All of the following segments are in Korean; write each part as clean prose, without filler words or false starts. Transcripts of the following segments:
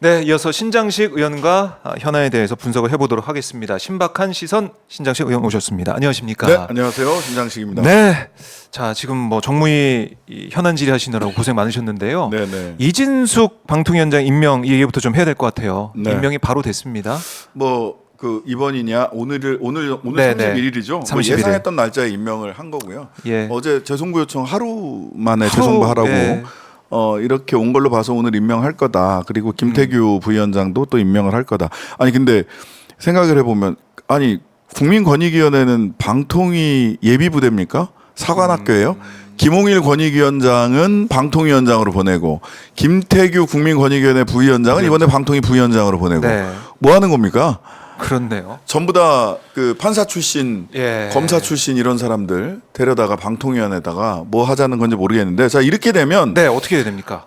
네, 이어서 신장식 의원과 현안에 대해서 분석을 해보도록 하겠습니다. 신박한 시선 신장식 의원 오셨습니다. 안녕하십니까? 네, 안녕하세요. 신장식입니다. 네, 자 지금 뭐 정무위 현안 질의하시느라고 고생 많으셨는데요. 네네. 이진숙 방통위원장 임명 이 얘기부터 좀 해야 될 것 같아요. 네. 임명이 바로 됐습니다. 뭐 그 이번이냐 오늘 네네. 31일이죠. 뭐 31일. 예상했던 날짜에 임명을 한 거고요. 예. 어제 재송부 요청 하루 만에 하루, 재송부하라고 예. 이렇게 온 걸로 봐서 오늘 임명할 거다. 그리고 김태규 부위원장도 또 임명을 할 거다. 아니 근데 생각을 해보면 아니 국민권익위원회는 방통위 예비부대입니까? 사관학교예요? 김홍일 권익위원장은 방통위원장으로 보내고 김태규 국민권익위원회 부위원장은 이번에 방통위 부위원장으로 보내고 네. 뭐 하는 겁니까? 그렇네요. 전부 다 그 판사 출신, 예. 검사 출신 이런 사람들 데려다가 방통위원회에다가 뭐 하자는 건지 모르겠는데 자 이렇게 되면 네, 어떻게 해야 됩니까?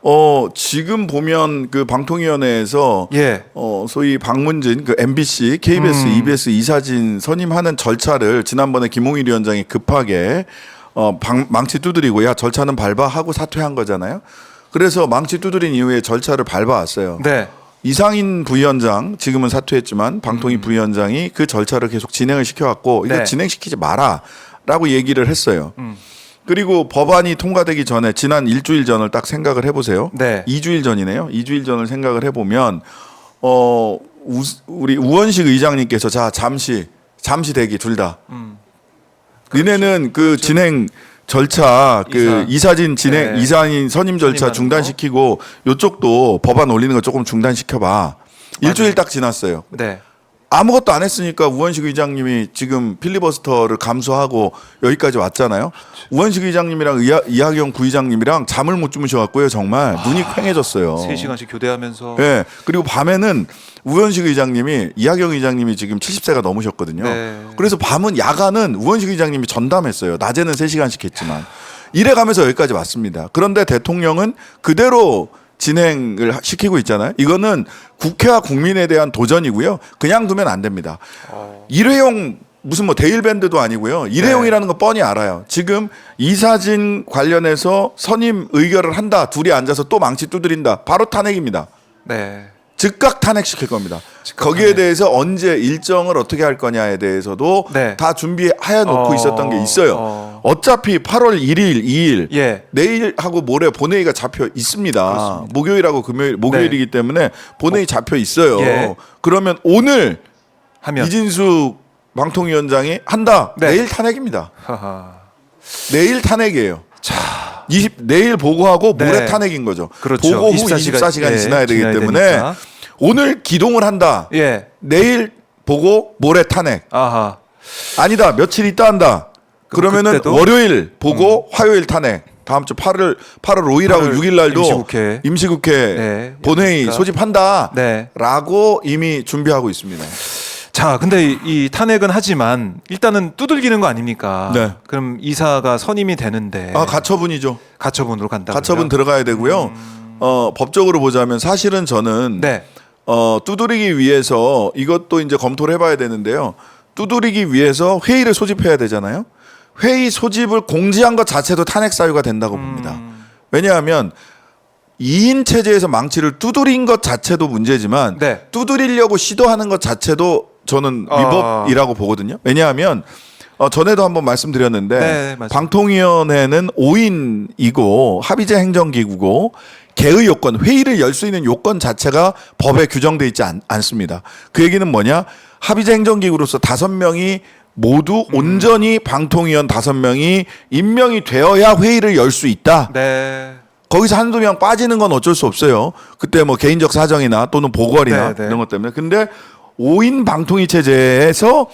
지금 보면 그 방통위원회에서 예. 소위 박문진 그 MBC, KBS, EBS 이사진 선임하는 절차를 지난번에 김홍일 위원장이 급하게 망치 두드리고 야 절차는 밟아 하고 사퇴한 거잖아요. 그래서 망치 두드린 이후에 절차를 밟아왔어요. 네. 이상인 부위원장 지금은 사퇴했지만 방통위 부위원장이 그 절차를 계속 진행을 시켜왔고 이거 네. 진행시키지 마라라고 얘기를 했어요. 그리고 법안이 통과되기 전에 지난 일주일 전을 딱 생각을 해보세요. 네. 2주일 전이네요. 2주일 전을 생각을 해보면 우리 우원식 의장님께서 자 잠시 대기 둘 다. 니네는 그 진행 절차 그 이사진 진행 네. 이사인 선임 절차 선임하는 중단시키고 요쪽도 법안 올리는 거 조금 중단시켜봐. 일주일 딱 지났어요. 네. 아무것도 안 했으니까 우원식 의장님이 지금 필리버스터를 감수하고 여기까지 왔잖아요. 우원식 의장님이랑 이하경 부의장님이랑 잠을 못 주무셔갖고요. 정말 눈이 퀭해졌어요. 3시간씩 교대하면서. 네. 그리고 밤에는 우원식 의장님이 이하경 의장님이 지금 70세가 넘으셨거든요. 네. 그래서 밤은 야간은 우원식 의장님이 전담했어요. 낮에는 3시간씩 했지만. 이래가면서 여기까지 왔습니다. 그런데 대통령은 그대로 진행을 시키고 있잖아요. 이거는 국회와 국민에 대한 도전이고요. 그냥 두면 안 됩니다. 일회용 무슨 뭐 데일밴드도 아니고요. 일회용이라는 거 뻔히 알아요. 지금 이사진 관련해서 선임 의결을 한다. 둘이 앉아서 또 망치 두드린다. 바로 탄핵입니다. 네. 즉각 탄핵시킬 겁니다. 거기에 탄핵. 대해서 언제 일정을 어떻게 할 거냐에 대해서도 네. 다 준비해 놓고 있었던 게 있어요. 어차피 8월 1일, 2일 예. 내일하고 모레 본회의가 잡혀 있습니다. 그렇습니다. 목요일하고 목요일이기 네. 때문에 본회의 잡혀 있어요. 예. 그러면 오늘 하면 이진숙 방통위원장이 한다. 네. 내일 탄핵입니다. 하하. 내일 탄핵이에요. 자, 내일 보고하고 모레 네. 탄핵인 거죠. 그렇죠. 보고 후 24시간 24시간이 예, 지나야 되기 지나야 때문에 되니까. 오늘 기동을 한다. 예. 내일 보고 모레 탄핵. 아하. 아니다. 며칠 있다 한다. 그러면은 그때도? 월요일 보고 화요일 탄핵. 다음 주 8월 5일하고 6일 날도 임시국회 네, 본회의 그러니까. 소집한다. 네. 라고 이미 준비하고 있습니다. 자, 근데 이 탄핵은 하지만 일단은 두들기는 거 아닙니까? 네. 그럼 이사가 선임이 되는데 가처분이죠. 가처분으로 간다. 가처분 들어가야 되고요. 법적으로 보자면 사실은 저는 네. 두드리기 위해서 이것도 이제 검토를 해봐야 되는데요. 두드리기 위해서 회의를 소집해야 되잖아요. 회의 소집을 공지한 것 자체도 탄핵 사유가 된다고 봅니다. 왜냐하면 2인 체제에서 망치를 두드린 것 자체도 문제지만 네. 두드리려고 시도하는 것 자체도 저는 위법이라고 보거든요. 왜냐하면 전에도 한번 말씀드렸는데 네, 맞습니다. 방통위원회는 5인이고 합의제 행정기구고 개의 요건, 회의를 열 수 있는 요건 자체가 법에 규정돼 있지 않습니다. 그 얘기는 뭐냐? 합의제 행정기구로서 5명이 모두 온전히 방통위원 5명이 임명이 되어야 회의를 열 수 있다. 네. 거기서 한두 명 빠지는 건 어쩔 수 없어요. 그때 뭐 개인적 사정이나 또는 보궐이나 네, 네. 이런 것 때문에. 근데 5인 방통위 체제에서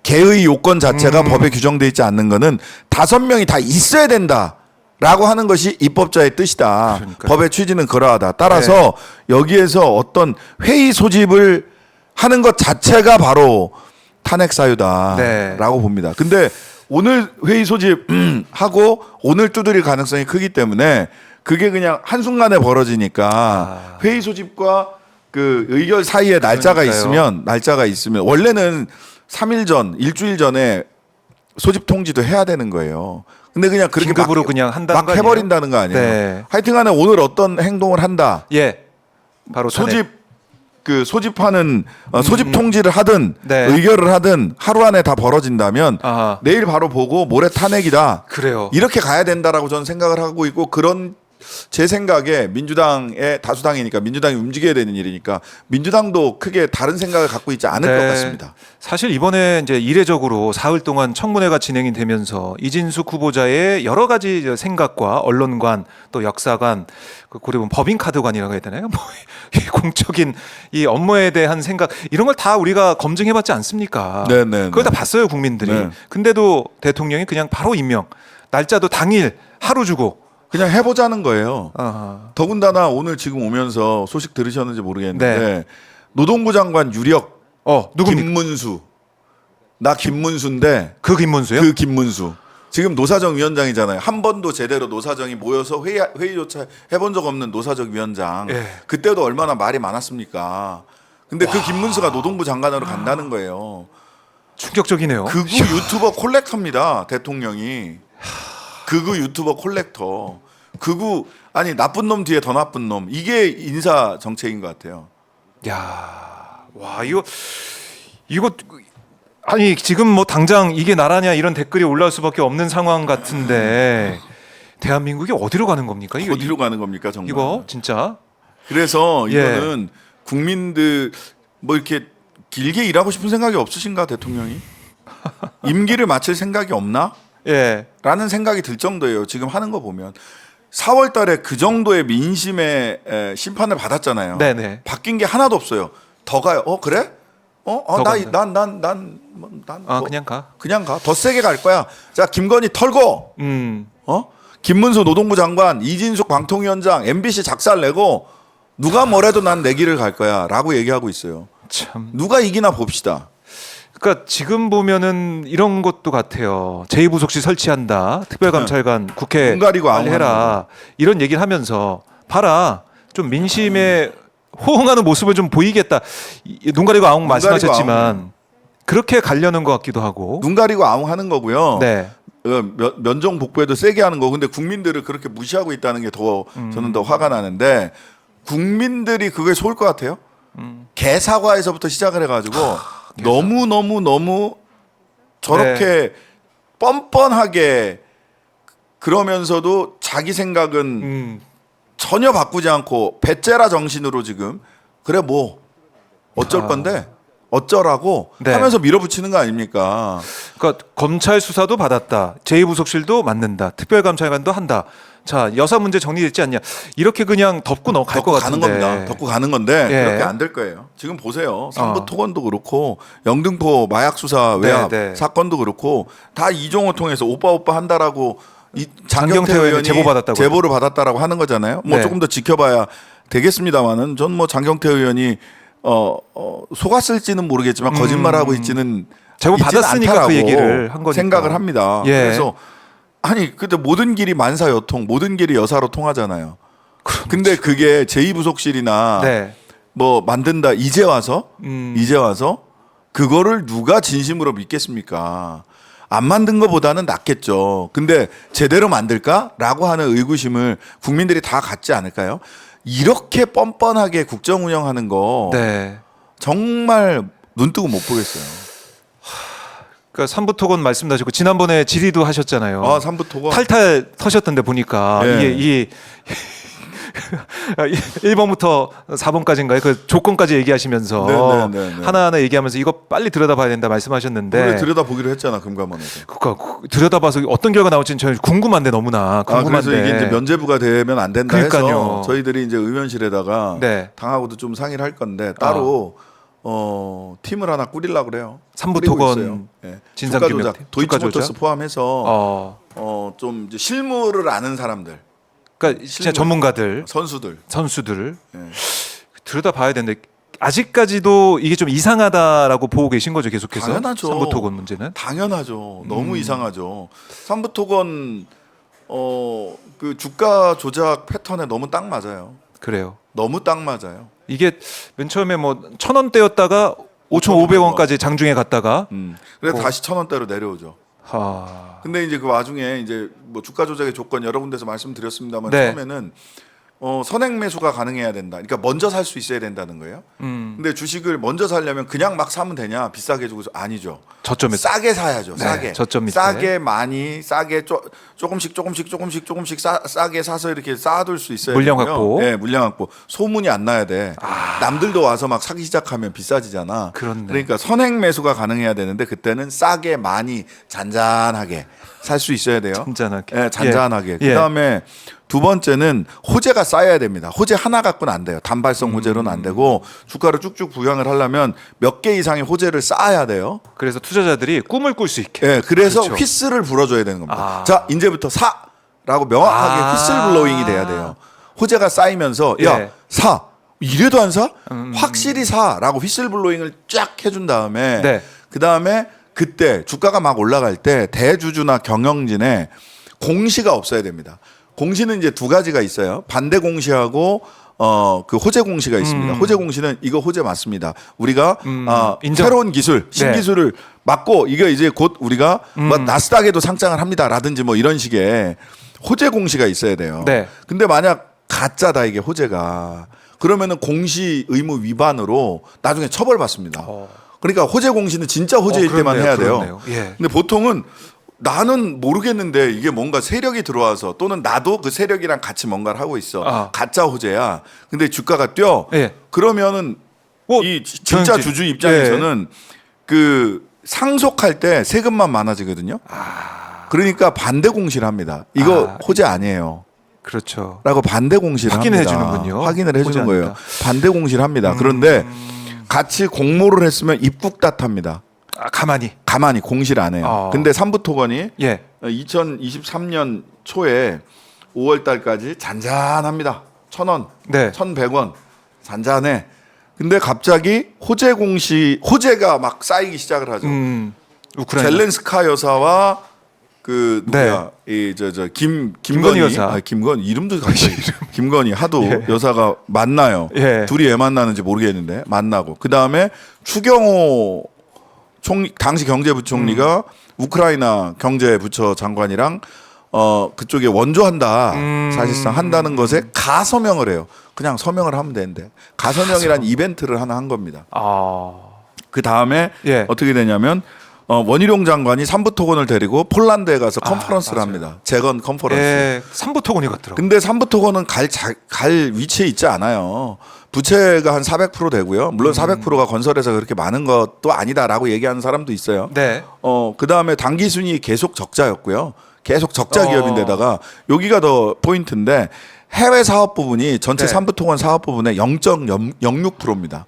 개의 요건 자체가 법에 규정돼 있지 않는 거는 5명이 다 있어야 된다. 라고 하는 것이 입법자의 뜻이다. 그러니까요. 법의 취지는 그러하다. 따라서 여기에서 어떤 회의 소집을 하는 것 자체가 바로 탄핵 사유다라고 네. 봅니다. 근데 오늘 회의 소집하고 오늘 두드릴 가능성이 크기 때문에 그게 그냥 한순간에 벌어지니까 회의 소집과 그 의결 사이에 날짜가 있으면 원래는 3일 전, 일주일 전에 소집 통지도 해야 되는 거예요. 근데 그냥 그렇게 긴급으로 그냥 한다는 거 막 아니에요? 해버린다는 거 아니에요. 네. 하여튼간에 오늘 어떤 행동을 한다. 예. 바로 탄핵. 소집하는 소집 통지를 하든 네. 의결을 하든 하루 안에 다 벌어진다면 아하. 내일 바로 보고 모레 탄핵이다. 그래요. 이렇게 가야 된다라고 저는 생각을 하고 있고 그런 제 생각에 민주당의 다수당이니까 민주당이 움직여야 되는 일이니까 민주당도 크게 다른 생각을 갖고 있지 않을 것 같습니다. 사실 이번에 이제 이례적으로 사흘 동안 청문회가 진행이 되면서 이진숙 후보자의 여러 가지 이제 생각과 언론관 또 역사관 그 고려 보면 법인카드관이라고 해야 되나요? 뭐 이 공적인 이 업무에 대한 생각 이런 걸 다 우리가 검증해봤지 않습니까? 네네. 그걸 다 봤어요 국민들이. 네. 근데도 대통령이 그냥 바로 임명, 날짜도 당일 하루 주고. 그냥 해보자는 거예요. 아하. 더군다나 오늘 지금 오면서 소식 들으셨는지 모르겠는데 네. 노동부 장관 유력 누굽니까? 김문수. 나 김문수인데 그 김문수요? 그 김문수. 지금 노사정 위원장이잖아요. 한 번도 제대로 노사정이 모여서 회의조차 해본 적 없는 노사정 위원장. 예. 그때도 얼마나 말이 많았습니까? 근데 그 김문수가 노동부 장관으로 간다는 거예요. 충격적이네요. 극우 유튜버 콜렉터입니다. 대통령이. 극우 유튜버 콜렉터. 극우 아니 나쁜 놈 뒤에 더 나쁜 놈. 이게 인사 정책인 것 같아요. 야, 와 이거 아니 지금 뭐 당장 이게 나라냐 이런 댓글이 올라올 수밖에 없는 상황 같은데 대한민국이 어디로 가는 겁니까? 이거 어디로 가는 겁니까 정말? 이거 진짜 그래서 예. 이거는 국민들 뭐 이렇게 길게 일하고 싶은 생각이 없으신가 대통령이? 임기를 마칠 생각이 없나? 예. 라는 생각이 들 정도예요. 지금 하는 거 보면 4월 달에 그 정도의 민심의 심판을 받았잖아요. 네네. 바뀐 게 하나도 없어요. 더 가요. 그래? 더 간다. 난 그냥 가. 그냥 가. 더 세게 갈 거야. 자, 김건희 털고 김문수 노동부 장관, 이진숙 방통위원장, MBC 작살 내고 누가 뭐래도 난 내 길을 갈 거야라고 얘기하고 있어요. 참. 누가 이기나 봅시다. 그러니까 지금 보면은 이런 것도 같아요. 제2부속실 설치한다. 특별감찰관 국회 눈 가리고 빨리 해라. 이런 얘기를 하면서 봐라. 좀 민심에 호응하는 모습을 좀 보이겠다. 눈 가리고 아웅 말씀하셨지만 그렇게 가려는 것 같기도 하고. 눈 가리고 아웅하는 거고요. 네. 면종 복부에도 세게 하는 거. 근데 국민들을 그렇게 무시하고 있다는 게 더 저는 더 화가 나는데 국민들이 그게 좋을 것 같아요. 개사과에서부터 시작을 해가지고 너무 저렇게 뻔뻔하게 그러면서도 자기 생각은 전혀 바꾸지 않고 배째라 정신으로 지금 그래 뭐 어쩔 건데 어쩌라고 네. 하면서 밀어붙이는 거 아닙니까? 그러니까 검찰 수사도 받았다. 제2부속실도 맡는다. 특별감찰관도 한다. 자, 여사 문제 정리됐지 않냐. 이렇게 그냥 덮고 넘어갈 것 가는 같은데. 겁니다. 덮고 가는 건데 예. 그렇게 안 될 거예요. 지금 보세요. 삼부 토건도 그렇고 영등포 마약 수사 외압 네. 사건도 그렇고 다 이종호 통해서 오빠 한다라고 장경태 의원이 제보받았다고요? 제보를 받았다라고 하는 거잖아요. 뭐 네. 조금 더 지켜봐야 되겠습니다만은 전 뭐 장경태 의원이 속았을지는 모르겠지만 거짓말하고 있지는 제보 있지는 받았으니까 않다라고 그 얘기를 한 거니까. 생각을 합니다. 예. 그래서 아니 근데 모든 길이 만사여통, 모든 길이 여사로 통하잖아요. 근데 그게 제2부속실이나 네. 뭐 만든다 이제 와서 그거를 누가 진심으로 믿겠습니까? 안 만든 것보다는 낫겠죠. 근데 제대로 만들까라고 하는 의구심을 국민들이 다 갖지 않을까요? 이렇게 뻔뻔하게 국정 운영하는 거 네. 정말 눈 뜨고 못 보겠어요. 그러니까 삼부토건 말씀하셨고 지난번에 질의도 하셨잖아요. 아, 삼부 토건 탈탈 터셨던데 보니까 예. 이게 1번부터 4번까지인가요? 그 조건까지 얘기하시면서 네. 하나하나 얘기하면서 이거 빨리 들여다봐야 된다 말씀하셨는데 원래 들여다보기로 했잖아 금감원에서. 그러니까 들여다봐서 어떤 결과 나올지는 저희 궁금한데 너무나 궁금한데. 그래서 이게 이제 면제부가 되면 안 된다 그러니까요. 해서 저희들이 이제 의원실에다가 네. 당하고도 좀 상의를 할 건데 따로 팀을 하나 꾸리려고 그래요. 삼부토건 네. 진상규명 주가 조작, 도이치모터스 포함해서 좀 이제 실무를 아는 사람들, 그러니까 진짜 전문가들, 선수들 예. 들여다봐야 되는데 아직까지도 이게 좀 이상하다라고 보고 계신 거죠 계속해서. 당연하죠. 삼부토건 문제는. 당연하죠. 너무 이상하죠. 삼부토건 그 주가 조작 패턴에 너무 딱 맞아요. 그래요. 너무 딱 맞아요. 이게 맨 처음에 뭐 1,000원대였다가 5,500원까지 장중에 갔다가 그래서 다시 1,000원대로 내려오죠. 하... 근데 이제 그 와중에 이제 뭐 주가 조작의 조건 여러 군데서 말씀드렸습니다만 네. 처음에는 선행 매수가 가능해야 된다. 그러니까 먼저 살 수 있어야 된다는 거예요. 근데 주식을 먼저 살려면 그냥 막 사면 되냐? 비싸게 주고 아니죠. 저점에 싸게 사야죠. 네, 싸게. 저점 밑에. 싸게 많이 싸게 조금씩 싸게 사서 이렇게 쌓아둘 수 있어야 물량 되고요. 확보. 네, 물량 확보. 소문이 안 나야 돼. 남들도 와서 막 사기 시작하면 비싸지잖아. 그렇네. 그러니까 선행 매수가 가능해야 되는데 그때는 싸게 많이 잔잔하게 살 수 있어야 돼요. 잔잔하게. 네, 잔잔하게. 예. 그다음에 두 번째는 호재가 쌓여야 됩니다. 호재 하나 갖고는 안 돼요. 단발성 호재로는 안 되고 주가를 쭉쭉 부양을 하려면 몇 개 이상의 호재를 쌓아야 돼요. 그래서 투자자들이 꿈을 꿀 수 있게. 예, 그래서 그렇죠. 휘슬을 불어줘야 되는 겁니다. 아. 자, 이제부터 사라고 명확하게 휘슬 블로잉이 돼야 돼요. 호재가 쌓이면서 야, 예. 사. 이래도 안 사? 확실히 사라고 휘슬 블로잉을 쫙 해준 다음에 네. 그 다음에 그때 주가가 막 올라갈 때 대주주나 경영진에 공시가 없어야 됩니다. 공시는 이제 두 가지가 있어요. 반대 공시하고 그 호재 공시가 있습니다. 호재 공시는 이거 호재 맞습니다. 우리가 인정. 새로운 기술, 네. 신기술을 맞고 이게 이제 곧 우리가 뭐 나스닥에도 상장을 합니다라든지 뭐 이런 식의 호재 공시가 있어야 돼요. 네. 근데 만약 가짜다 이게 호재가 그러면은 공시 의무 위반으로 나중에 처벌받습니다. 그러니까 호재 공시는 진짜 호재일 때만 그렇네요, 해야 돼요. 그렇네요. 예. 근데 보통은 나는 모르겠는데 이게 뭔가 세력이 들어와서 또는 나도 그 세력이랑 같이 뭔가를 하고 있어. 가짜 호재야. 근데 주가가 뛰어. 예. 그러면은 이 진짜 경영진. 주주 입장에서는 그 상속할 때 세금만 많아지거든요. 그러니까 반대 공시를 합니다. 이거 호재 아니에요. 그렇죠. 라고 반대 공시를 확인해 합니다. 주는군요. 확인을 해주는 호재 거예요. 아니다. 반대 공시를 합니다. 그런데 같이 공모를 했으면 입국 탓합니다. 가만히 공시를 안 해요. 근데 삼부토건이 예. 2023년 초에 5월 달까지 잔잔합니다. 1,000원, 네. 1,100원 잔잔해. 근데 갑자기 호재가 막 쌓이기 시작을 하죠. 우크라이나. 젤렌스카 여사와 그 누구야 김건희 여사. 김건희 이름도 갑자기 김건희 하도 여사가 만나요. 예. 둘이 왜 만나는지 모르겠는데 만나고 그 다음에 추경호 당시 경제부총리가 우크라이나 경제부처 장관이랑 그쪽에 원조한다 사실상 한다는 것에 가서명을 해요. 그냥 서명을 하면 되는데 가서명이란 이벤트를 하나 한 겁니다. 그 다음에 예. 어떻게 되냐면 원희룡 장관이 삼부토건을 데리고 폴란드에 가서 컨퍼런스를 합니다. 재건 컨퍼런스. 예. 삼부토건이 같더라고. 근데 삼부토건은 갈 위치에 있지 않아요. 부채가 한 400% 되고요. 물론 400%가 건설에서 그렇게 많은 것도 아니다라고 얘기하는 사람도 있어요. 네. 그 다음에 단기 순이 계속 적자였고요. 계속 적자 기업인데다가 여기가 더 포인트인데 해외 사업 부분이 전체 네. 삼부토건 사업 부분의 0.06%입니다.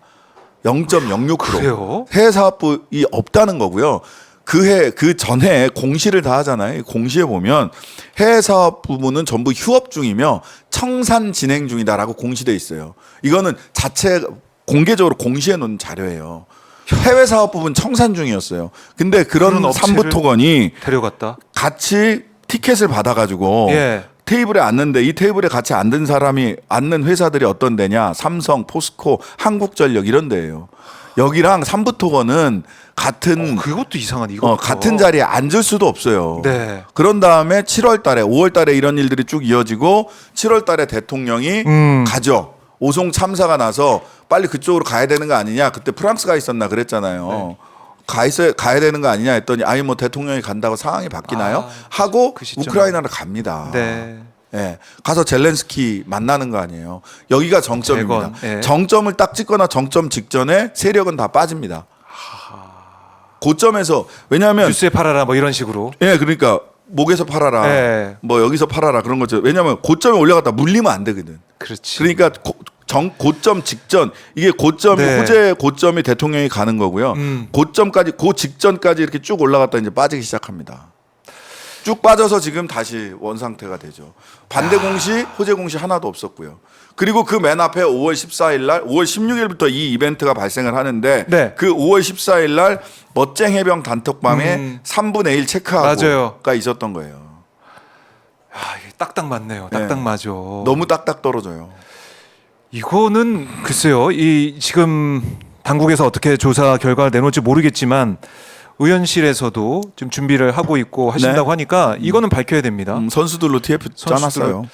0.06%. 그래요? 해외 사업부이 없다는 거고요. 그 전에 공시를 다 하잖아요. 공시에 보면 해외 사업 부문은 전부 휴업 중이며 청산 진행 중이다라고 공시돼 있어요. 이거는 자체 공개적으로 공시해 놓은 자료예요. 해외 사업 부분 청산 중이었어요. 근데 그런 업체를 삼부토건이 데려갔다. 같이 티켓을 받아가지고 예. 테이블에 앉는데 이 테이블에 같이 앉은 사람이 앉는 회사들이 어떤 데냐? 삼성, 포스코, 한국전력 이런 데예요. 여기랑 삼부토건은 같은 그것도 이상한 이거. 같은 자리에 앉을 수도 없어요. 네. 그런 다음에 7월 달에 5월 달에 이런 일들이 쭉 이어지고 7월 달에 대통령이 가죠. 오송 참사가 나서 빨리 그쪽으로 가야 되는 거 아니냐. 그때 프랑스가 있었나 그랬잖아요. 가야 되는 거 아니냐 했더니 아니 뭐 대통령이 간다고 상황이 바뀌나요? 하고 그 시점에. 우크라이나를 갑니다. 네. 예, 가서 젤렌스키 만나는 거 아니에요. 여기가 정점입니다. 재건, 예. 정점을 딱 찍거나 정점 직전에 세력은 다 빠집니다. 고점에서 왜냐하면 뉴스에 팔아라 뭐 이런 식으로. 예, 그러니까 목에서 팔아라, 예. 뭐 여기서 팔아라 그런 거죠. 왜냐하면 고점에 올라갔다 물리면 안 되거든. 그렇지. 그러니까 고점 직전 이게 고점이 네. 호재 고점이 대통령이 가는 거고요. 고점까지 고 직전까지 이렇게 쭉 올라갔다 이제 빠지기 시작합니다. 쭉 빠져서 지금 다시 원 상태가 되죠. 반대 공시, 호재 공시 하나도 없었고요. 그리고 그 맨 앞에 5월 14일 날, 5월 16일부터 이 이벤트가 발생을 하는데 네. 그 5월 14일 날 멋쟁 해병 단톡방에 3분의 1 체크하고가 맞아요. 있었던 거예요. 이게 딱딱 맞네요. 딱딱 네. 맞아. 너무 딱딱 떨어져요. 이거는 글쎄요. 이 지금 당국에서 어떻게 조사 결과를 내놓을지 모르겠지만 의원실에서도 지금 준비를 하고 있고 하신다고 네. 하니까 이거는 밝혀야 됩니다. 선수들로 TF 짜놨어요.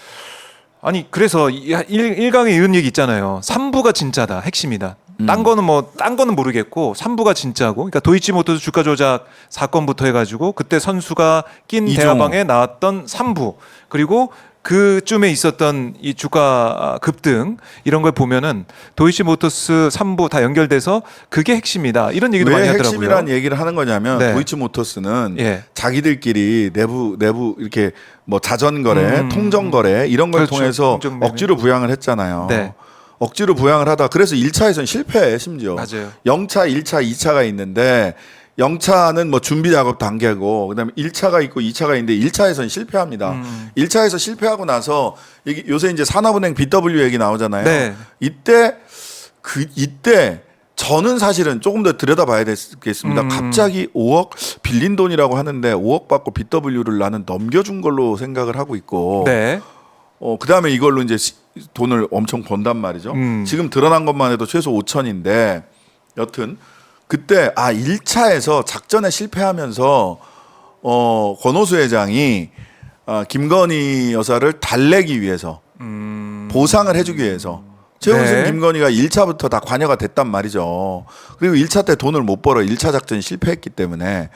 아니 그래서 일강에 이런 얘기 있잖아요. 3부가 진짜다, 핵심이다. 딴 거는 모르겠고 3부가 진짜고. 그러니까 도이치모터스 주가 조작 사건부터 해가지고 그때 선수가 낀 이종호. 대화방에 나왔던 3부, 그리고 그쯤에 있었던 이 주가 급등 이런 걸 보면은 도이치모터스 3부 다 연결돼서 그게 핵심이다, 이런 얘기도 왜 많이 하더라고요. 핵심이란 얘기를 하는 거냐면 네. 도이치모터스는 예. 자기들끼리 내부 이렇게 뭐 자전거래, 통정거래 이런 걸 그렇죠. 통해서 통정매매. 억지로 부양을 했잖아요. 네. 억지로 부양을 하다 그래서 1차에서는 실패해 심지어. 맞아요. 0차, 1차, 2차가 있는데 0차는 뭐 준비 작업 단계고 그다음에 1차가 있고 2차가 있는데 1차에서는 실패합니다. 1차에서 실패하고 나서 이게 요새 이제 산업은행 BW 얘기 나오잖아요. 네. 이때 저는 사실은 조금 더 들여다봐야 되겠습니다. 갑자기 5억 빌린 돈이라고 하는데 5억 받고 BW를 나는 넘겨준 걸로 생각을 하고 있고 네. 그다음에 이걸로 이제 돈을 엄청 번단 말이죠. 지금 드러난 것만 해도 최소 5천인데 여튼 그때 1차에서 작전에 실패하면서 권오수 회장이 김건희 여사를 달래기 위해서 보상을 해주기 위해서 최은순 네. 김건희가 1차부터 다 관여가 됐단 말이죠. 그리고 1차 때 돈을 못 벌어 1차 작전이 실패했기 때문에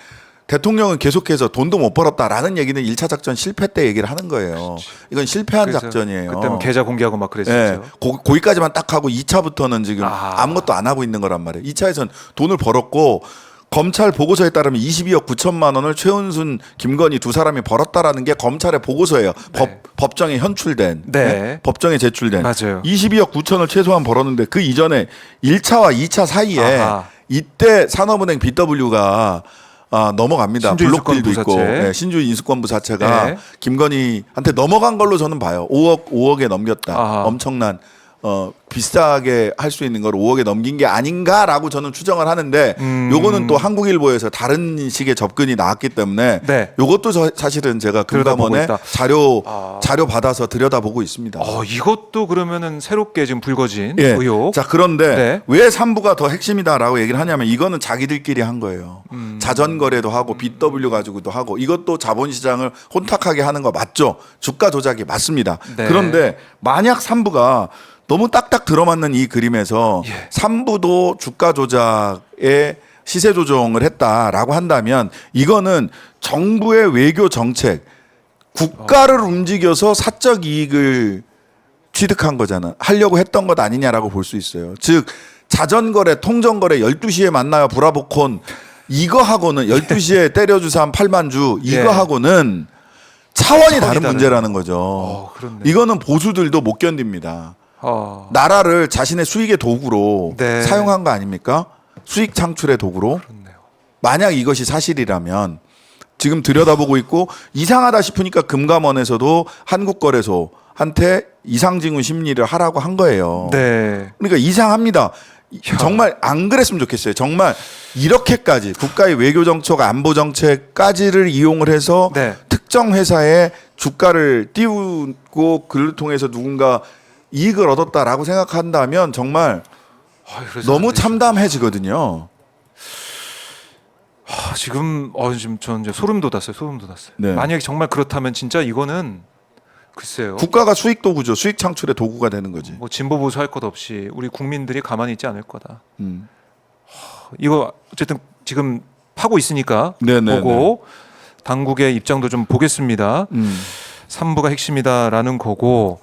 대통령은 계속해서 돈도 못 벌었다라는 얘기는 1차 작전 실패 때 얘기를 하는 거예요. 이건 실패한 그래서 작전이에요. 그때는 계좌 공개하고 막 그랬었죠. 예, 거기까지만 딱 하고 2차부터는 지금 아. 아무것도 안 하고 있는 거란 말이에요. 2차에서는 돈을 벌었고 검찰 보고서에 따르면 22억 9천만 원을 최은순, 김건희 두 사람이 벌었다라는 게 검찰의 보고서예요. 네. 법정에 현출된, 네. 법정에 제출된. 맞아요. 22억 9천을 최소한 벌었는데 그 이전에 1차와 2차 사이에 아하. 이때 산업은행 BW가 넘어갑니다. 신주 블록딜도 인수권부 있고 자체. 네, 신주 인수권부 자체가 네. 김건희한테 넘어간 걸로 저는 봐요. 5억에 넘겼다. 아하. 엄청난 비싸게 할 수 있는 걸 5억에 넘긴 게 아닌가라고 저는 추정을 하는데 요거는 또 한국일보에서 다른 식의 접근이 나왔기 때문에 네. 요것도 사실은 제가 들여다보고 금감원에 있다. 자료 받아서 들여다보고 있습니다. 이것도 그러면은 새롭게 지금 불거진 예. 의혹. 자, 그런데 네. 왜 3부가 더 핵심이다라고 얘기를 하냐면 이거는 자기들끼리 한 거예요. 자전거래도 하고 BW 가지고도 하고 이것도 자본시장을 혼탁하게 하는 거 맞죠? 주가 조작이 맞습니다. 네. 그런데 만약 3부가 너무 딱딱 들어맞는 이 그림에서 예. 3부도 주가 조작에 시세 조정을 했다라고 한다면 이거는 정부의 외교 정책, 국가를 움직여서 사적 이익을 취득한 거잖아. 하려고 했던 것 아니냐라고 볼 수 있어요. 즉 자전거래, 통정거래 12시에 만나요. 브라보콘 이거하고는 12시에 때려주사 8만 주 이거하고는 차원이 다른 다르네. 문제라는 거죠. 그렇네. 이거는 보수들도 못 견딥니다. 나라를 자신의 수익의 도구로 네. 사용한 거 아닙니까? 수익 창출의 도구로. 그렇네요. 만약 이것이 사실이라면 지금 들여다보고 있고 이상하다 싶으니까 금감원에서도 한국거래소한테 이상징후 심리를 하라고 한 거예요. 네. 그러니까 이상합니다. 정말 안 그랬으면 좋겠어요. 정말 이렇게까지 국가의 외교 정책, 안보 정책까지를 이용을 해서 네. 특정 회사의 주가를 띄우고 그를 통해서 누군가 이익을 얻었다라고 생각한다면 정말 그래서 너무 안 되죠. 참담해지거든요. 지금 지금 전 이제 소름 돋았어요. 소름 돋았어요. 네. 만약에 정말 그렇다면 진짜 이거는 글쎄요. 국가가 수익 도구죠. 수익 창출의 도구가 되는 거지. 뭐 진보 보수 할 것 없이 우리 국민들이 가만히 있지 않을 거다. 음. 이거 어쨌든 지금 파고 있으니까 네네네. 보고 당국의 입장도 좀 보겠습니다. 3부가 핵심이다라는 거고.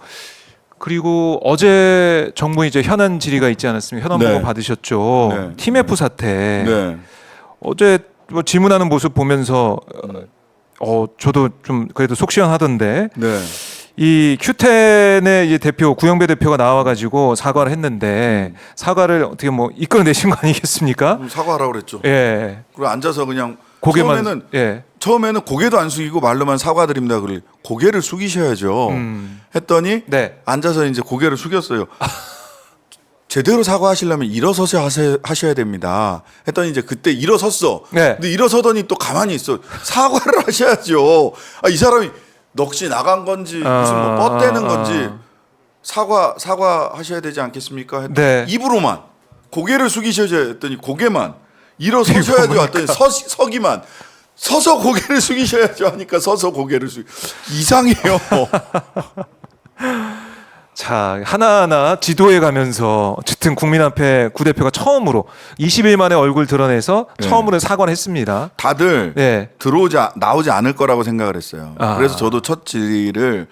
그리고 어제 정부 이제 현안 질의가 있지 않았습니까? 현안 네. 보고 받으셨죠. 네. TMF 사태. 네. 어제 뭐 질문하는 모습 보면서 저도 좀 그래도 속 시원하던데. 네. 이 큐텐의 이제 대표 구영배 대표가 나와가지고 사과를 했는데 사과를 어떻게 뭐 이끌어내신 거 아니겠습니까? 사과하라고 그랬죠. 예. 그리고 앉아서 그냥 고개만 처음에는 고개도 안 숙이고 말로만 사과드립니다. 그래 고개를 숙이셔야죠. 했더니 네. 앉아서 이제 고개를 숙였어요. 제대로 사과하시려면 일어서서 하셔야 됩니다. 했더니 이제 그때 일어섰어. 네. 근데 일어서더니 또 가만히 있어. 사과를 하셔야죠. 이 사람이 넋이 나간 건지 무슨 뭐 뻗대는 건지 사과하셔야 되지 않겠습니까? 했더니 네. 입으로만 고개를 숙이셔야 했더니 고개만 일어서셔야죠. 했더니 서기만 서서 고개를 숙이셔야죠 하니까 서서 고개를 이상해요. 자, 하나하나 지도해 가면서 어쨌든 국민 앞에 구 대표가 처음으로 20일 만에 얼굴 드러내서 네. 처음으로 사과를 했습니다. 다들 네. 나오지 않을 거라고 생각을 했어요. 아. 그래서 저도 첫 질의를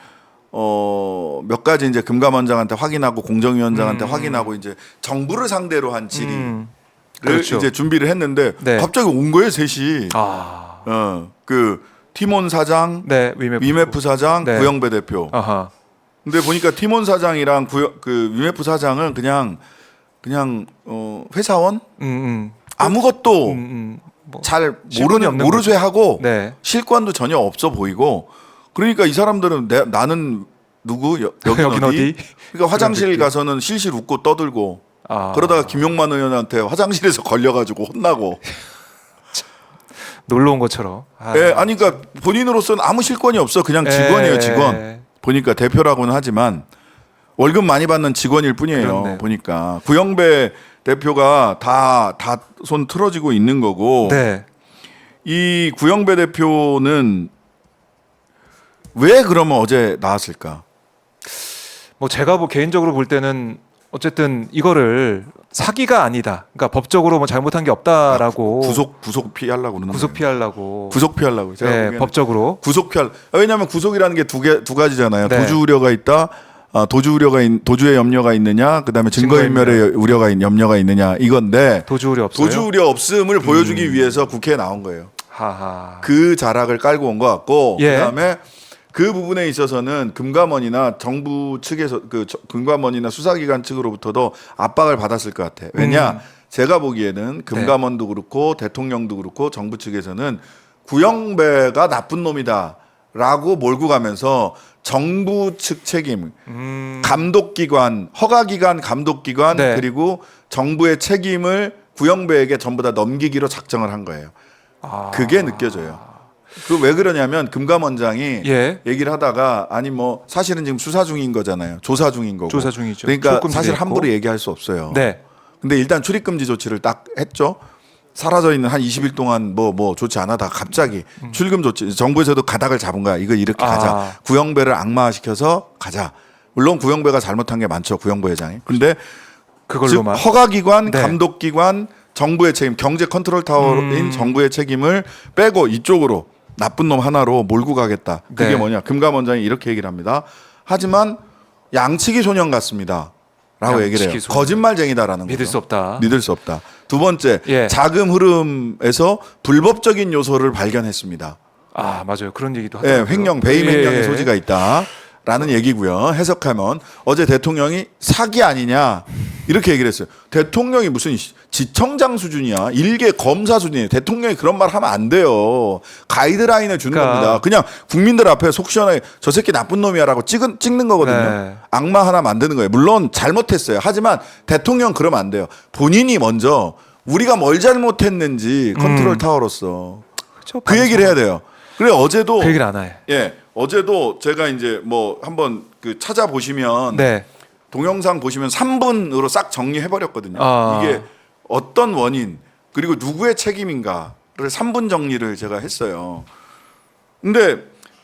몇 가지 이제 금감원장한테 확인하고 공정위원장한테 확인하고 이제 정부를 상대로 한 질의를 그렇죠. 이제 준비를 했는데 네. 갑자기 온 거예요, 셋이. 아. 그 티몬 사장, 네, 위메프 사장, 네. 구영배 대표. 아하. 근데 보니까 티몬 사장이랑 그 위메프 사장은 그냥 회사원 아무것도 뭐 잘 실권이 없는 모르쇠 하고 네. 실권도 전혀 없어 보이고 그러니까 이 사람들은 나는 누구 여긴 여긴 어디? 그러니까 화장실 느낌. 가서는 실실 웃고 떠들고 아. 그러다가 김용만 의원한테 화장실에서 걸려가지고 혼나고 놀러 온 것처럼. 아. 예, 아니 그러니까 본인으로서는 아무 실권이 없어 그냥 직원이에요 직원 보니까 대표라고는 하지만 월급 많이 받는 직원일 뿐이에요. 그렇네. 보니까 구영배 대표가 다 손 틀어지고 있는 거고 네. 이 구영배 대표는 왜 그러면 어제 나왔을까? 뭐 제가 뭐 개인적으로 볼 때는 어쨌든 이거를 사기가 아니다. 그러니까 법적으로 뭐 잘못한 게 없다라고 구속 피하려고 그러는 구속 거예요. 피하려고. 구속 피하려고 제가 네, 보기에는 법적으로. 구속 피할. 왜냐하면 구속이라는 게 두 가지잖아요. 네. 도주 우려가 있다. 도주의 염려가 있느냐, 그다음에 증거인멸의 염려가 있느냐 이건데 도주 우려 없어요. 도주 우려 없음을 보여주기 위해서 국회에 나온 거예요. 하하. 그 자락을 깔고 온 것 같고 예. 그다음에 그 부분에 있어서는 금감원이나 정부 측에서 금감원이나 수사기관 측으로부터도 압박을 받았을 것 같아. 왜냐? 제가 보기에는 금감원도 그렇고 대통령도 그렇고 정부 측에서는 구영배가 나쁜 놈이다라고 몰고 가면서 정부 측 책임, 감독기관, 허가기관, 감독기관 네. 그리고 정부의 책임을 구영배에게 전부 다 넘기기로 작정을 한 거예요. 아. 그게 느껴져요. 그 왜 그러냐면 금감원장이 예. 얘기를 하다가 아니 뭐 사실은 지금 수사 중인 거잖아요. 조사 중인 거고. 조사 중이죠. 그러니까 출금지도 사실 있고. 함부로 얘기할 수 없어요. 네. 근데 일단 출입금지 조치를 딱 했죠. 사라져 있는 한 20일 동안 뭐 조치 안 하다가 갑자기 출금 조치 정부에서도 가닥을 잡은 거야. 이거 이렇게 가자. 구영배를 악마화시켜서 가자. 물론 구영배가 잘못한 게 많죠. 구영배 회장이. 근데 즉 그걸로만. 허가기관, 네. 감독기관, 정부의 책임, 경제 컨트롤 타워인 정부의 책임을 빼고 이쪽으로 나쁜 놈 하나로 몰고 가겠다. 그게 네. 뭐냐? 금감원장이 이렇게 얘기를 합니다. 하지만 양치기 소년 같습니다. 라고 얘기를 해요. 양치기 소년. 거짓말쟁이다라는 믿을 거죠. 수 없다. 믿을 수 없다. 두 번째, 예. 자금 흐름에서 불법적인 요소를 발견했습니다. 아, 맞아요. 그런 얘기도 예, 하더라고요. 횡령, 배임 횡령의 예. 소지가 있다. 라는 얘기고요. 해석하면 어제 대통령이 사기 아니냐 이렇게 얘기를 했어요. 대통령이 무슨 지청장 수준이야. 일개 검사 수준이에요. 대통령이 그런 말 하면 안 돼요. 가이드라인을 주는 그러니까. 겁니다. 그냥 국민들 앞에 속 시원하게 저 새끼 나쁜 놈이야라고 찍는 거거든요. 네. 악마 하나 만드는 거예요. 물론 잘못했어요. 하지만 대통령 그러면 안 돼요. 본인이 먼저 우리가 뭘 잘못했는지 컨트롤 타워로서 그렇죠. 그 얘기를 해야 돼요. 그래 어제도 그 얘기를 안 해. 예, 어제도 제가 이제 뭐 한번 그 찾아보시면 네. 동영상 보시면 3분으로 싹 정리해 버렸거든요. 아. 이게 어떤 원인 그리고 누구의 책임인가를 3분 정리를 제가 했어요. 근데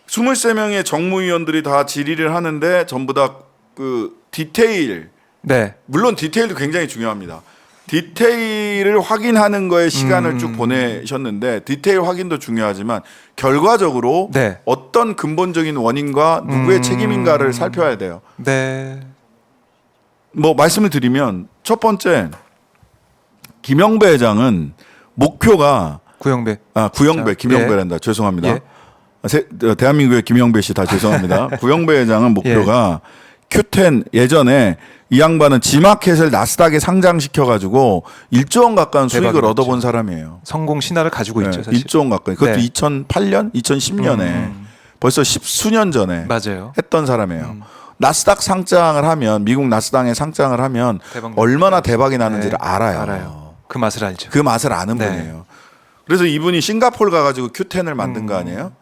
23명의 정무위원들이 다 질의를 하는데 전부 다 그 디테일 네. 물론 디테일도 굉장히 중요합니다. 디테일을 확인하는 거에 시간을 쭉 보내셨는데 디테일 확인도 중요하지만 결과적으로 네. 어떤 근본적인 원인과 누구의 책임인가를 살펴야 돼요. 네. 뭐 말씀을 드리면 첫 번째 김영배 회장은 목표가 구영배. 구영배 자, 김영배란다. 죄송합니다. 예. 대한민국의 김영배 씨 다 죄송합니다. 구영배 회장은 목표가 Q10 예전에 이 양반은 지마켓을 나스닥에 상장시켜 가지고 1조 원 가까운 수익을 대박이었죠. 얻어본 사람이에요. 성공 신화를 가지고 있죠, 사실. 1조 원 가까이. 그것도 네. 2008년, 2010년에 벌써 10수년 전에 맞아요. 했던 사람이에요. 나스닥 상장을 하면 미국 나스닥에 상장을 하면 대박 얼마나 대박이 나는지를 네, 알아요. 알아요. 그 맛을 알죠. 그 맛을 아는 네. 분이에요. 그래서 이분이 싱가포르 가가지고 Q10을 만든 거 아니에요?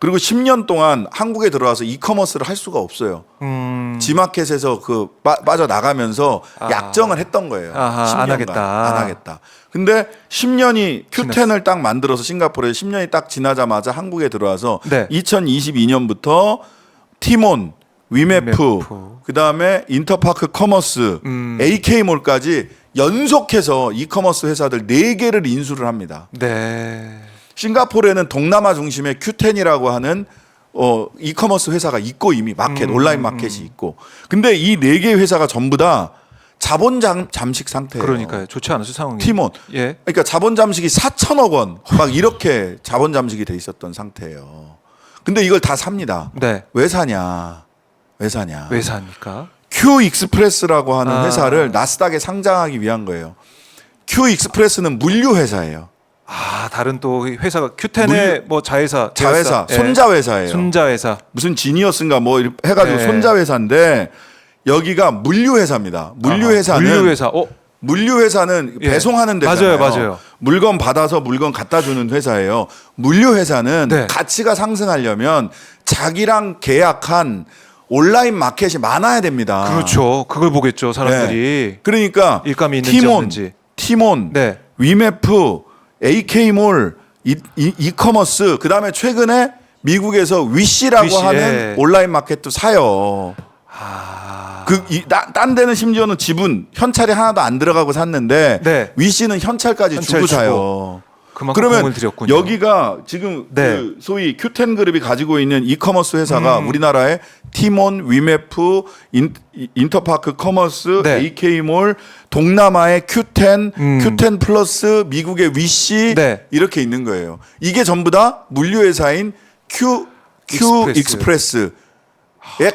그리고 10년 동안 한국에 들어와서 이커머스를 할 수가 없어요. 지마켓에서 그 빠져 나가면서 약정을 했던 거예요. 아하, 10년간. 안 하겠다. 안 하겠다. 근데 10년이 Q10을 딱 만들어서 싱가포르에 10년이 딱 지나자마자 한국에 들어와서 네. 2022년부터 티몬 위메프, 그다음에 인터파크 커머스, AK몰까지 연속해서 이커머스 회사들 4개를 인수를 합니다. 네. 싱가포르에는 동남아 중심의 Q10이라고 하는 이커머스 회사가 있고 이미 마켓, 온라인 마켓이 있고. 근데 이 4개 회사가 전부 다 자본 잠식 상태예요. 그러니까요. 좋지 않았어요, 상황이. 티몬. 예. 그러니까 자본 잠식이 4천억 원 막 이렇게 자본 잠식이 돼 있었던 상태예요. 근데 이걸 다 삽니다. 네. 왜 사냐? 왜 사냐? 왜 삽니까? Q 익스프레스라고 하는 회사를 나스닥에 상장하기 위한 거예요. Q 익스프레스는 물류 회사예요. 아, 다른 또 회사가 Q10의 뭐 자회사, 자회사, 예. 손자 회사예요. 손자 회사. 무슨 지니어스인가 뭐 해가지고 네. 손자 회사인데 여기가 물류 회사입니다. 물류 회사는 물류 회사. 물류 회사는 예. 배송하는 데잖아요. 맞아요. 물건 받아서 물건 갖다 주는 회사예요. 물류 회사는 네. 가치가 상승하려면 자기랑 계약한 온라인 마켓이 많아야 됩니다. 그렇죠. 그걸 보겠죠, 사람들이. 그러니까 일감이 있는지 없는지. 티몬, 네. 위메프, AK몰, 이커머스, 그다음에 최근에 미국에서 위시라고 위시, 하는 예. 온라인 마켓도 사요. 딴 데는 심지어는 지분 현찰이 하나도 안 들어가고 샀는데 네. 위시는 현찰까지 현찰 주고 주고. 사요. 그만큼 그러면 공을 들였군요. 여기가 지금 네. 그 소위 Q10 그룹이 가지고 있는 이커머스 회사가 우리나라의 티몬, 위메프, 인터파크 커머스, 네. AK몰, 동남아의 Q10, Q10 플러스, 미국의 위시 네. 이렇게 있는 거예요. 이게 전부 다 물류 회사인 Q 익스프레스의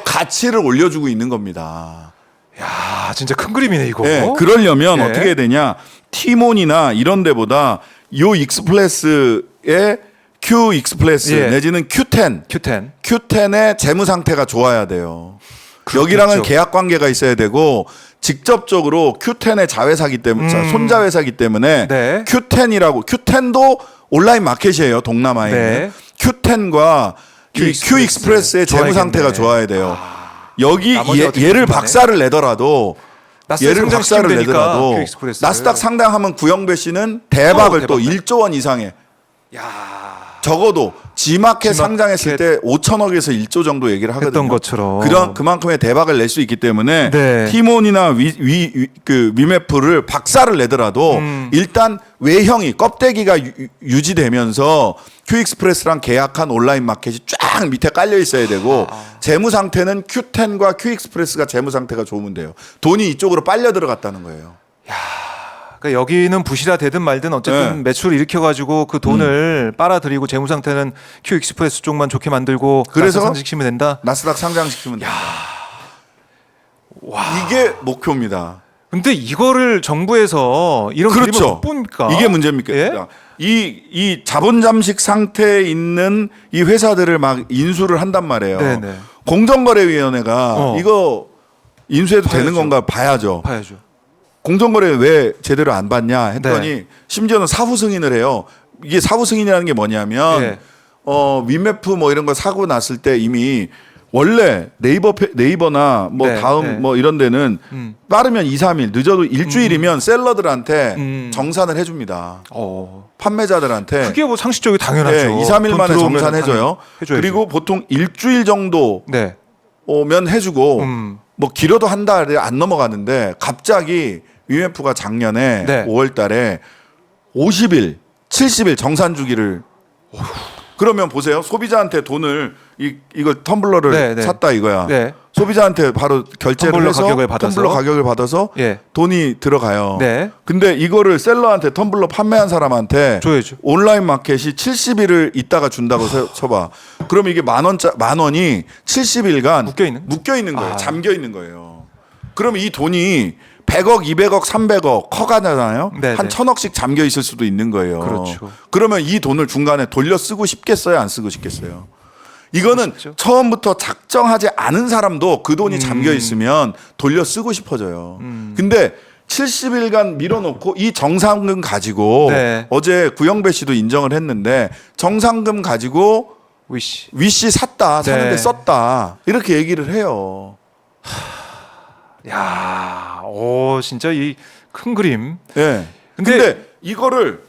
가치를 올려주고 있는 겁니다. 야, 진짜 큰 그림이네 이거. 네, 그러려면 예. 어떻게 해야 되냐? 티몬이나 이런 데보다 요 익스플레스의 Q 익스플레스 예. 내지는 Q10, Q10. Q10의 재무 상태가 좋아야 돼요. 그렇겠죠. 여기랑은 계약 관계가 있어야 되고 직접적으로 Q10의 자회사기 때문에 손자회사기 때문에 네. Q10도 온라인 마켓이에요. 동남아에 네. 있는 Q10과 Q 익스프레스의 재무 상태가 좋아야 돼요. 여기 나머지 어떻게 얘를 중간에? 박살을 내더라도 얘를 박살을 내더라도 큐익스프레스를. 나스닥 상장하면 구영배 씨는 대박을 또 대박. 1조 원 이상의 야, 적어도 G마켓 G마켓 상장했을 때 5천억에서 1조 정도 얘기를 하거든요. 했던 것처럼. 그만큼의 대박을 낼 수 있기 때문에 네. 티몬이나 위메프를 박살을 내더라도 일단 외형이 껍데기가 유지되면서 큐익스프레스랑 계약한 온라인 마켓이 쫙 밑에 깔려 있어야 되고 재무 상태는 Q10과 큐익스프레스가 재무 상태가 좋으면 돼요. 돈이 이쪽으로 빨려 들어갔다는 거예요. 그러니까 여기는 부실화 되든 말든 어쨌든 네. 매출을 일으켜가지고 그 돈을 빨아들이고 재무 상태는 Q익스프레스 쪽만 좋게 만들고 그래서 상식시면 된다. 나스닥 상장시키면 됩니다. 이게 목표입니다. 근데 이거를 정부에서 이런 그림을 그렇죠. 못 봅니까? 이게 문제입니까? 예? 이 자본 잠식 상태에 있는 이 회사들을 막 인수를 한단 말이에요. 네네. 공정거래위원회가 이거 인수해도 되는 봐야죠. 건가 봐야죠. 봐야죠. 공정거래 왜 제대로 안 받냐 했더니 네. 심지어는 사후 승인을 해요. 이게 사후 승인이라는 게 뭐냐면 예. 위메프 뭐 이런 거 사고 났을 때 이미 원래 네이버나 뭐 네, 다음 네. 뭐 이런 데는 빠르면 2, 3일 늦어도 일주일이면 셀러들한테 정산을 해줍니다. 판매자들한테 그게 뭐 상식적이 당연하죠. 네, 2, 3일 돈 만에 들어오면 정산해줘요. 해줘야죠. 그리고 보통 일주일 정도 네. 오면 해주고 뭐 길어도 한 달에 안 넘어가는데 갑자기 위메프가 작년에 네. 5월달에 50일, 70일 정산 주기를 그러면 보세요. 소비자한테 돈을 이걸 텀블러를 네, 네. 샀다 이거야. 네. 소비자한테 바로 결제를 텀블러 해서 가격을 받아서. 텀블러 가격을 받아서 예. 돈이 들어가요. 네. 근데 이거를 셀러한테 텀블러 판매한 사람한테 줘야죠. 온라인 마켓이 70일을 있다가 준다고 쳐봐. 그럼 이게 만 원이 70일간 묶여 있는 거예요. 잠겨 있는 거예요. 그럼 이 돈이 100억, 200억, 300억 커가잖아요. 네네. 한 1000억씩 잠겨 있을 수도 있는 거예요. 그렇죠. 그러면 이 돈을 중간에 돌려 쓰고 싶겠어요, 안 쓰고 싶겠어요? 이거는 그렇죠. 처음부터 작정하지 않은 사람도 그 돈이 잠겨 있으면 돌려 쓰고 싶어져요. 근데 70일간 밀어놓고 이 정상금 가지고 네. 어제 구영배 씨도 인정을 했는데 정상금 가지고 위시 샀다, 사는데 네. 썼다 이렇게 얘기를 해요. 야, 진짜 이 큰 그림. 예. 근데 이거를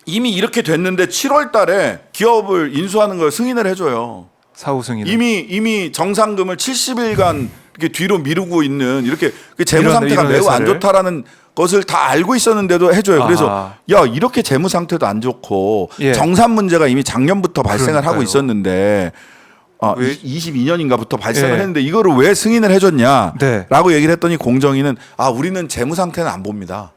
이미 이렇게 됐는데 7월 달에 기업을 인수하는 걸 승인을 해줘요. 사후승인 이미 정상금을 70일간 이렇게 뒤로 미루고 있는 이렇게 재무 이런 상태가 매우 안 회사를? 좋다라는 것을 다 알고 있었는데도 해줘요. 그래서 아하. 야 이렇게 재무 상태도 안 좋고 예. 정산 문제가 이미 작년부터 발생을 하고 그러니까요. 있었는데 왜? 22년인가부터 발생을 예. 했는데 이거를 왜 승인을 해줬냐라고 네. 얘기를 했더니 공정위는 우리는 재무 상태는 안 봅니다.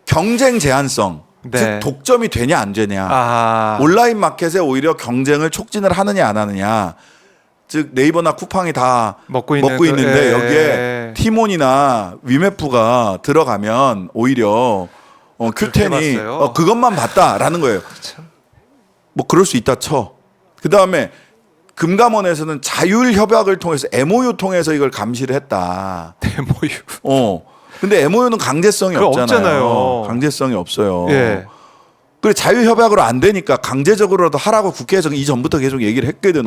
경쟁 제한성, 네. 즉 독점이 되냐 안 되냐. 아. 온라인 마켓에 오히려 경쟁을 촉진을 하느냐 안 하느냐. 즉 네이버나 쿠팡이 다 먹고 있는데 예. 여기에 티몬이나 위메프가 들어가면 오히려 큐텐이 해봤어요. 그것만 봤다라는 거예요. 뭐 그럴 수 있다 쳐. 그 다음에 금감원에서는 자율 협약을 통해서 MOU 통해서 이걸 감시를 했다. MOU. 근데 MOU는 강제성이 그거 없잖아요. 없잖아요. 강제성이 없어요. 예. 그래 자율 협약으로 안 되니까 강제적으로라도 하라고 국회에서 이전부터 계속 얘기를 했거든.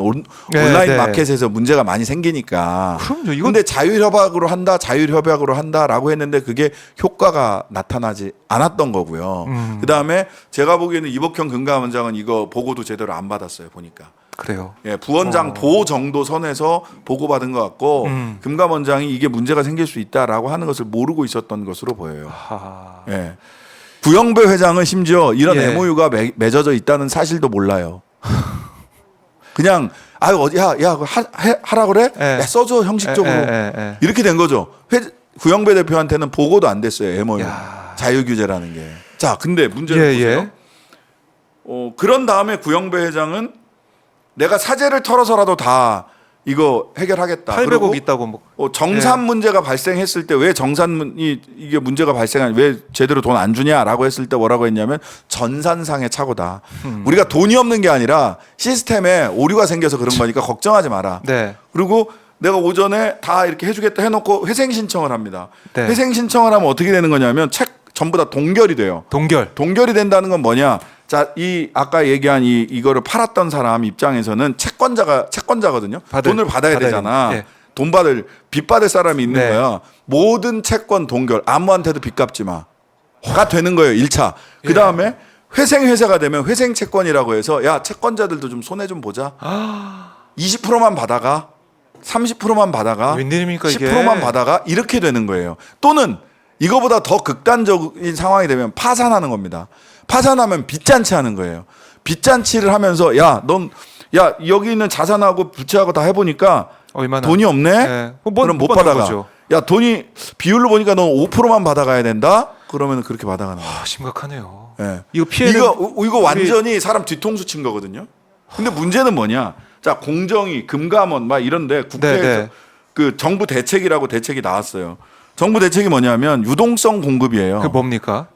네, 온라인 네. 마켓에서 문제가 많이 생기니까. 그럼요. 이건 근데 자율 협약으로 한다, 자율 협약으로 한다라고 했는데 그게 효과가 나타나지 않았던 거고요. 그다음에 제가 보기에는 이복형 금감원장은 이거 보고도 제대로 안 받았어요. 보니까. 그래요. 예, 부원장 보호 정도 선에서 보고받은 것 같고 금감원장이 이게 문제가 생길 수 있다라고 하는 것을 모르고 있었던 것으로 보여요. 하. 예. 구영배 회장은 심지어 이런 예. MOU가 맺어져 있다는 사실도 몰라요. 그냥 하라 그래? 예. 야, 써줘 형식적으로 예. 이렇게 된 거죠. 구영배 대표한테는 보고도 안 됐어요. MOU 야. 자유규제라는 게. 자, 근데 문제는 예, 보세요. 예. 그런 다음에 구영배 회장은 내가 사재를 털어서라도 다 이거 해결하겠다. 800억 그리고 있다고 뭐. 정산 문제가 발생했을 때 왜 정산이 이게 문제가 발생한 왜 제대로 돈 안 주냐라고 했을 때 뭐라고 했냐면 전산상의 착오다. 우리가 돈이 없는 게 아니라 시스템에 오류가 생겨서 그런 거니까 걱정하지 마라. 네. 그리고 내가 오전에 다 이렇게 해주겠다 해놓고 회생 신청을 합니다. 네. 회생 신청을 하면 어떻게 되는 거냐면 책 전부 다 동결이 돼요. 동결이 된다는 건 뭐냐? 자, 아까 얘기한 이거를 팔았던 사람 입장에서는 채권자거든요. 돈을 받아야 되잖아. 예. 빚 받을 사람이 있는 네. 거야. 모든 채권 동결, 아무한테도 빚 갚지 마가 되는 거예요. 1차. 그 다음에 회생 회사가 되면 회생 채권이라고 해서 야 채권자들도 좀 손해 좀 보자. 20%만 받아가, 30%만 받아가, 웬일입니까, 이게? 10%만 받아가 이렇게 되는 거예요. 또는 이거보다 더 극단적인 상황이 되면 파산하는 겁니다. 파산하면 빚잔치 하는 거예요. 빚잔치를 하면서 야 여기 있는 자산하고 부채하고 다 해보니까 얼마나? 돈이 없네. 예. 그럼 못 받는 받아가. 거죠. 야 돈이 비율로 보니까 넌 5%만 받아가야 된다. 그러면 그렇게 받아가는 거예요. 심각하네요. 예. 이거 피해는 이거 완전히 사람 뒤통수 친 거거든요. 근데 문제는 뭐냐? 자 공정위, 금감원 막 이런데 국회에서 네. 그 정부 대책이라고 대책이 나왔어요. 정부 대책이 뭐냐면 유동성 공급이에요. 그 뭡니까?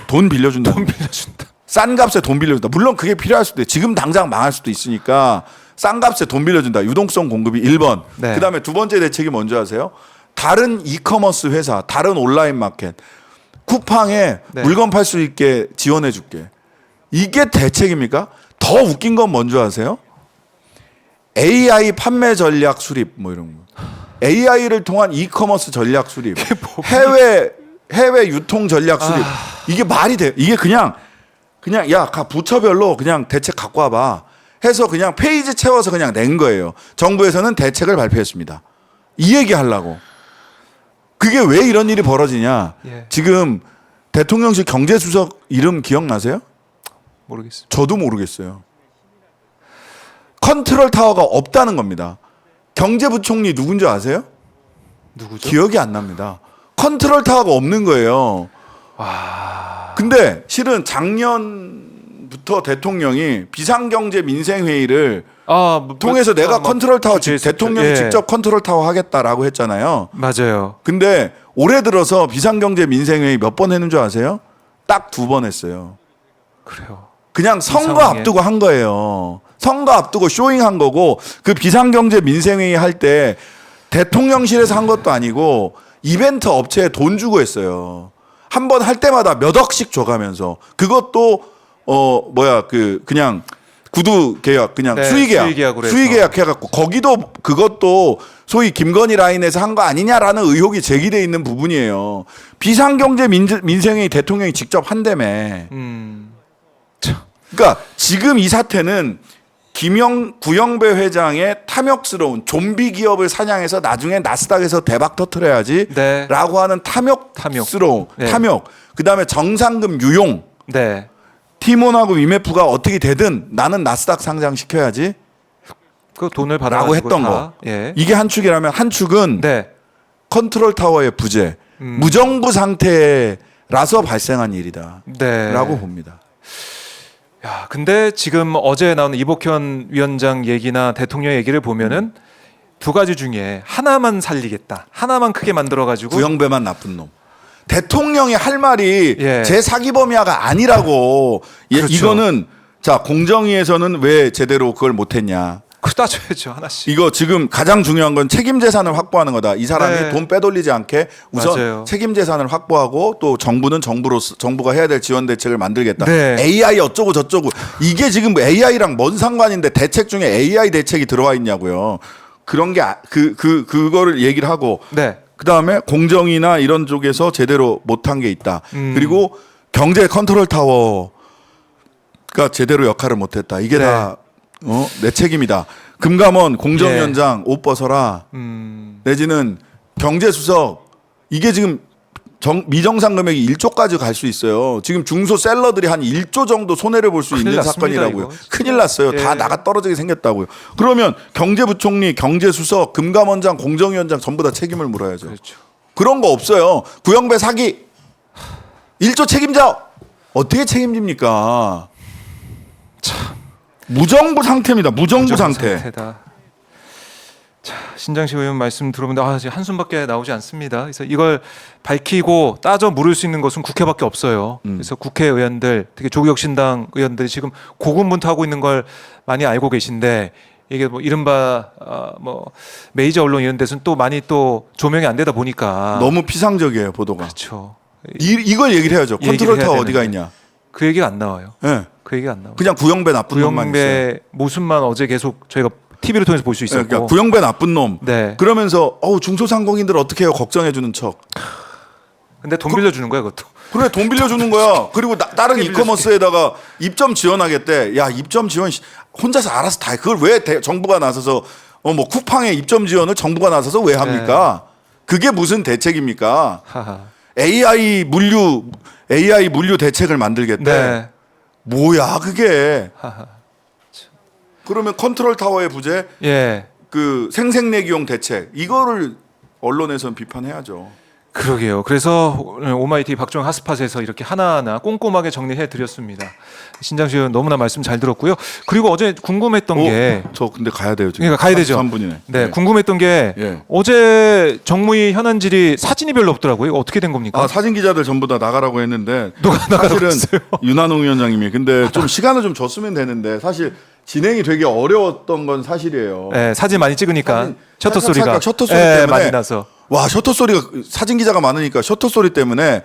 돈 빌려준다. 돈 빌려준다. 싼 값에 돈 빌려준다. 물론 그게 필요할 수도 있어요. 지금 당장 망할 수도 있으니까 싼 값에 돈 빌려준다. 유동성 공급이 1번. 네. 그다음에 두 번째 대책이 뭔지 아세요? 다른 이커머스 회사, 다른 온라인 마켓, 쿠팡에 네. 물건 팔 수 있게 지원해 줄게. 이게 대책입니까? 더 웃긴 건 뭔지 아세요? AI 판매 전략 수립 뭐 이런 거. AI를 통한 이커머스 전략 수립. 해외 유통 전략 수립. 이게 말이 돼요? 이게 그냥 야, 부처별로 그냥 대책 갖고 와봐. 해서 그냥 페이지 채워서 그냥 낸 거예요. 정부에서는 대책을 발표했습니다. 이 얘기 하려고. 그게 왜 이런 일이 벌어지냐? 예. 지금 대통령실 경제수석 이름 기억나세요? 모르겠습니다. 저도 모르겠어요. 컨트롤 타워가 없다는 겁니다. 경제부총리 누군지 아세요? 누구죠? 기억이 안 납니다. 컨트롤 타워가 없는 거예요. 와. 근데 실은 작년부터 대통령이 비상경제 민생회의를 통해서 내가 컨트롤 타워 대통령이 예. 직접 컨트롤 타워 하겠다라고 했잖아요. 맞아요. 근데 올해 들어서 비상경제 민생회의 몇 번 했는 줄 아세요? 딱 2번 했어요. 그래요. 그냥 선거 상황에. 앞두고 한 거예요. 선거 앞두고 쇼잉한 거고 그 비상경제 민생회의 할 때 대통령실에서 한 것도 아니고 이벤트 업체에 돈 주고 했어요. 한 번 할 때마다 몇 억씩 줘가면서 그것도 그냥 구두 계약 그냥 네, 수의 계약 수의계약으로 해서. 수의 계약 해갖고 거기도 그것도 소위 김건희 라인에서 한 거 아니냐라는 의혹이 제기돼 있는 부분이에요. 비상경제 민생회의 대통령이 직접 한다며. 그러니까 지금 이 사태는 구영배 회장의 탐욕스러운 좀비 기업을 사냥해서 나중에 나스닥에서 대박 터트려야지 네. 라고 하는 탐욕스러운 네. 탐욕. 그다음에 정상금 유용. 네. 티몬하고 위메프가 어떻게 되든 나는 나스닥 상장시켜야지 그 돈을 라고 받아가지고 했던 다, 거. 예. 이게 한 축이라면 한 축은 네. 컨트롤 타워의 부재, 무정부 상태라서 발생한 일이다 네. 라고 봅니다. 야, 근데 지금 어제 나온 이복현 위원장 얘기나 대통령 얘기를 보면은 두 가지 중에 하나만 살리겠다. 하나만 크게 만들어 가지고 구영배만 나쁜 놈. 대통령이 할 말이 예. 제 사기범야가 아니라고. 그렇죠. 이거는 자 공정위에서는 왜 제대로 그걸 못했냐. 그 따져야죠 하나씩. 이거 지금 가장 중요한 건 책임 재산을 확보하는 거다. 이 사람이 네. 돈 빼돌리지 않게 우선 맞아요. 책임 재산을 확보하고 또 정부는 정부가 해야 될 지원 대책을 만들겠다. 네. AI 어쩌고 저쩌고 이게 지금 AI랑 뭔 상관인데 대책 중에 AI 대책이 들어와 있냐고요. 그런 게 그거를 얘기를 하고 네. 그다음에 공정이나 이런 쪽에서 제대로 못한 게 있다. 그리고 경제 컨트롤 타워가 제대로 역할을 못했다. 이게 네. 다 내 책임이다. 금감원 공정위원장 옷 벗어라. 내지는 경제수석 이게 지금 미정상 금액이 1조까지 갈 수 있어요. 지금 중소 셀러들이 한 1조 정도 손해를 볼 수 큰일 있는 났습니다, 사건이라고요. 이거. 큰일 났어요. 예. 다 나가 떨어지게 생겼다고요. 그러면 경제부총리, 경제수석, 금감원장, 공정위원장 전부 다 책임을 물어야죠. 그렇죠. 그런 거 없어요. 구영배 사기 1조 책임져 어떻게 책임집니까? 무정부 상태입니다. 무정부 상태. 상태다. 자, 신장식 의원 말씀 들어보는데 지금 한숨밖에 나오지 않습니다. 그래서 이걸 밝히고 따져 물을 수 있는 것은 국회밖에 없어요. 그래서 국회의원들, 특히 조국혁신당 의원들이 지금 고군분투하고 있는 걸 많이 알고 계신데 이게 뭐 이른바 뭐 메이저 언론 이런 데서는 또 많이 또 조명이 안 되다 보니까 너무 피상적이에요 보도가. 그렇죠. 이걸 얘기를 해야죠. 얘기를 컨트롤 해야 타워 어디가 되는데. 있냐? 그 얘기가 안 나와요. 예. 그 얘기가 안 나와요. 그냥 구영배 나쁜 놈만 있어요. 구영배 모습만 어제 계속 저희가 TV를 통해서 볼 수 예, 있었고. 그러니까 구영배 나쁜 놈. 네. 그러면서 중소상공인들 어떻게 해요? 걱정해 주는 척. 근데 돈 빌려주는 거야 그것도. 그래 돈 빌려주는 거야. 그리고 다른 이커머스에다가 입점 지원하겠대. 야 입점 지원 혼자서 알아서 다 해. 그걸 왜 정부가 나서서 뭐 쿠팡에 입점 지원을 정부가 나서서 왜 합니까? 그게 무슨 대책입니까? 하하. AI 물류 대책을 만들겠대. 네. 뭐야 그게? 하하. 그러면 컨트롤 타워의 부재, 예. 그 생색내기용 대책 이거를 언론에서는 비판해야죠. 그러게요. 그래서 오늘 오마이티 박정희 핫스팟에서 이렇게 하나하나 꼼꼼하게 정리해 드렸습니다. 신장식 의원 너무나 말씀 잘 들었고요. 그리고 어제 궁금했던 게 저 근데 가야 돼요 지금. 그러니까 가야 되죠. 3분이네. 네, 궁금했던 게 예. 어제 정무위 현안질이 사진이 별로 없더라고요. 이거 어떻게 된 겁니까? 사진 기자들 전부 다 나가라고 했는데 누가 나가라고 사실은 했어요? 윤한홍 위원장님이 근데 좀 시간을 좀 줬으면 되는데 사실 진행이 되게 어려웠던 건 사실이에요. 네, 사진 많이 찍으니까 셔터 소리가 셔터 소리 예, 때문에 많이 나서. 와 셔터 소리가 사진 기자가 많으니까 셔터 소리 때문에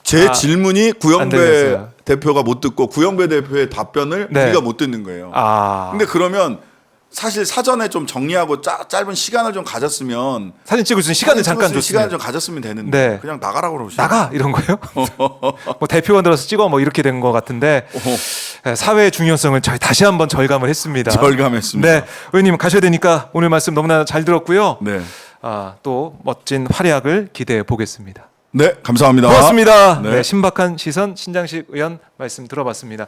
제 질문이 안 구영배 들렸어요. 대표가 못 듣고 구영배 대표의 답변을 네. 우리가 못 듣는 거예요. 근데 그러면 사실 사전에 좀 정리하고 짧은 시간을 좀 가졌으면 사진 찍을 수 있는 시간을 잠깐 줬으면 시간을 좀 가졌으면 되는데 네. 그냥 나가라고 그러시죠. 나가 이런 거예요? 뭐 대표관 들어서 찍어 뭐 이렇게 된 것 같은데 사회의 중요성을 다시 한번 절감을 했습니다. 절감했습니다. 네, 의원님 가셔야 되니까 오늘 말씀 너무나 잘 들었고요. 네. 또 멋진 활약을 기대해 보겠습니다. 네, 감사합니다. 고맙습니다. 네. 네, 신박한 시선 신장식 의원 말씀 들어봤습니다.